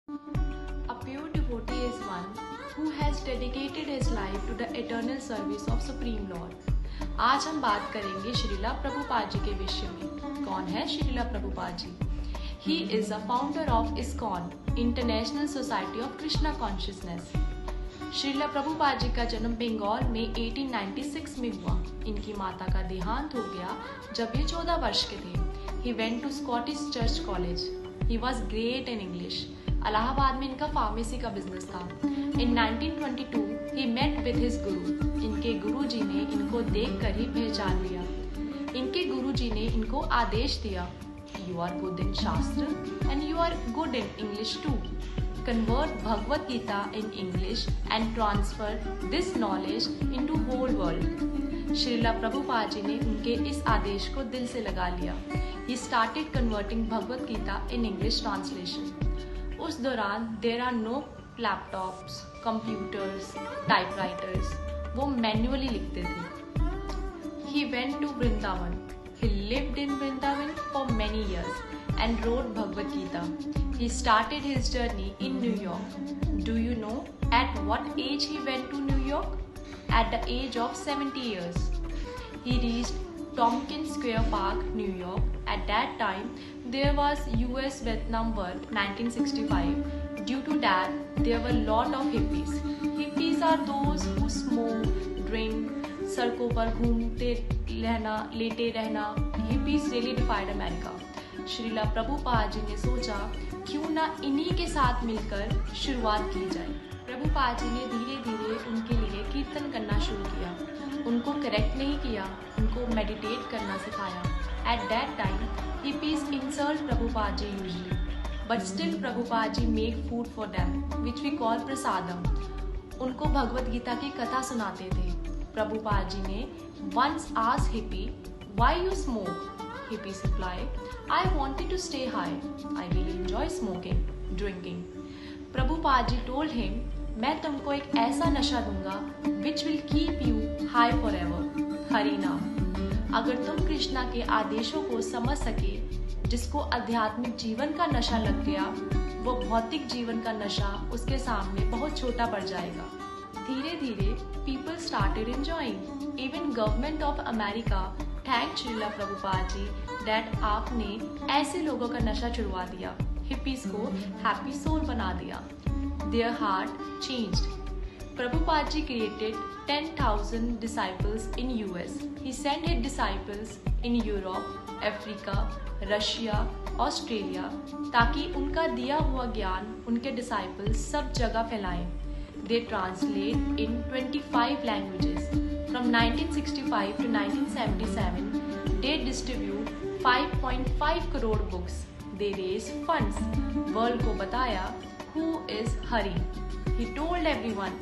A pure devotee is one who has dedicated his life to the eternal service of Supreme Lord. आज हम बात करेंगे श्रीला प्रभुपाद जी के विषय में। कौन है Srila Prabhupada ji? He is a founder of ISKCON, International Society of Krishna Consciousness. Srila Prabhupada ji का जन्म बंगाल में 1896 में हुआ। इनकी माता का देहांत हो गया जब ये 14 वर्ष के थे। He went to Scottish Church College. He was great in English. Allahabad में इनका फार्मेसी का बिजनेस था। In 1922 he met with his guru. इनके गुरुजी ने इनको देखकर ही पहचान लिया। इनके गुरुजी ने इनको आदेश दिया, You are good in Shastra and you are good in English too. Convert Bhagavad Gita in English and transfer this knowledge into whole world. Srila Prabhupada ji ने उनके इस आदेश को दिल से लगा लिया। He started converting Bhagavad Gita in English translation. उस दौरान there are no laptops, computers, typewriters. वो मैन्युअली लिखते थे। He went to Vrindavan. He lived in Vrindavan for many years and wrote Bhagavad Gita. He started his journey in New York. Do you know at what age he went to New York? At the age of 70 years. He reached Tompkins Square Park, New York. At that time, there was US-Vietnam War 1965. Due to that, there were lot of hippies. Hippies are those who smoke, drink, सड़कों पर घूमते रहना, लेटे रहना। Hippies really defied America. Srila Prabhupada ji ने सोचा क्यों ना इन्हीं के साथ मिलकर शुरुआत की जाए। प्रभुपाद जी ने धीरे धीरे उनके लिए कीर्तन करना शुरू किया। उनको करेक्ट नहीं किया, उनको मेडिटेट करना सिखाया। At that time, hippies insult Prabhupada ji usually, but still Prabhupada ji make food for them, which we call prasadam. उनको भगवत गीता की कथा सुनाते थे। प्रभुपाद जी ने once asked hippie, "Why you smoke?" Hippie replied, "I wanted to stay high. I really enjoy smoking, drinking." Prabhupada ji told him, मैं तुमको एक ऐसा नशा दूंगा which will keep you high forever. Hari नाम। अगर तुम कृष्णा के आदेशों को समझ सके, जिसको आध्यात्मिक जीवन का नशा लग गया, वो भौतिक जीवन का नशा उसके सामने बहुत छोटा पड़ जाएगा। धीरे धीरे people started enjoying. Even government of America thanked Srila Prabhupada ji that आपने ऐसे लोगों का नशा छुड़वा दिया, हिप्पीज को हैप्पी सोल बना दिया। Their heart changed. Prabhupada ji created 10,000 disciples in US. He sent his disciples in Europe, Africa, Russia, Australia ताकि उनका दिया हुआ ज्ञान उनके disciples सब जगह फैलाएं। They translate in 25 languages. From 1965 to 1977, they distribute 5.5 crore books. They raise funds. World को बताया who is Hari. He told everyone,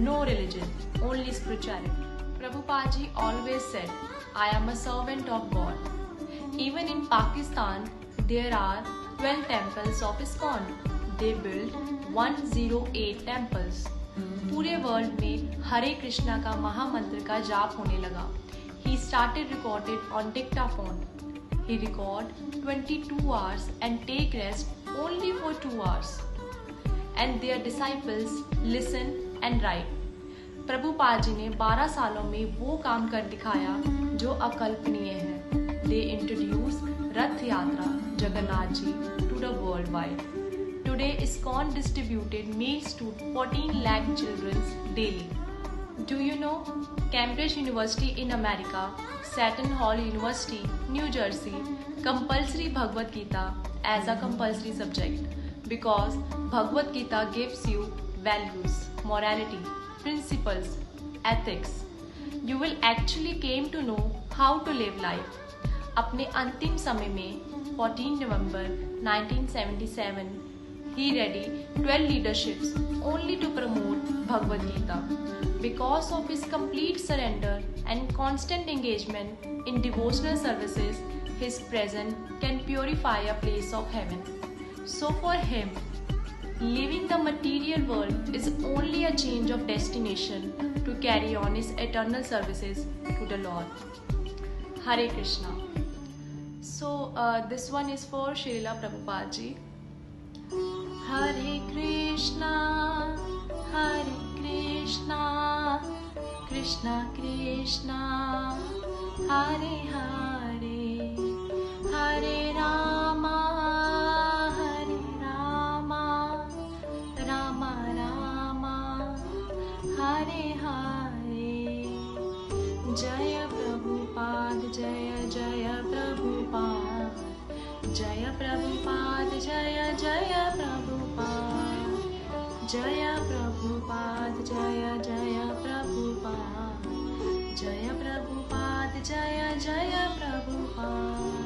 no religion, only spirituality. Prabhupada ji always said, I am a servant of God. Even in Pakistan, there are 12 temples of ISKCON. They built 108 temples. पूरे world में हरे कृष्णा का महामंत्र का जाप होने लगा। He started recorded on dictaphone. He record 22 hours and take rest only for 2 hours. And their disciples listen and write. Prabhupada ji ने 12 सालों में वो काम कर दिखाया जो अकल्पनीय है। They introduced रथ यात्रा Jagannath ji to the worldwide. Today ISKCON distributed meals to 14 lakh children daily. Do you know Cambridge University in America, Seton Hall University, New Jersey, compulsory Bhagavad Gita as a compulsory subject. Because Bhagavad Gita gives you values, morality, principles, ethics. You will actually came to know how to live life. अपने अंतिम समय में 14 November 1977, he ready 12 leaderships only to promote Bhagavad Gita. Because of his complete surrender and constant engagement in devotional services, his presence can purify a place of heaven. So for him, leaving the material world is only a change of destination to carry on his eternal services to the Lord. Hare Krishna. So this one is for Srila Prabhupada ji. Hare Krishna, Krishna Krishna, Hare Hare, Hare Rama, Rama Rama, Hare Hare. Jaya Prabhupada, Jaya Jaya Prabhupada, Jaya Prabhupada, Jaya Jaya Prabhupada, Jaya Prabhupada, Jaya Jaya Prabhupada, Jaya Prabhupada, Jaya Jaya Prabhupada.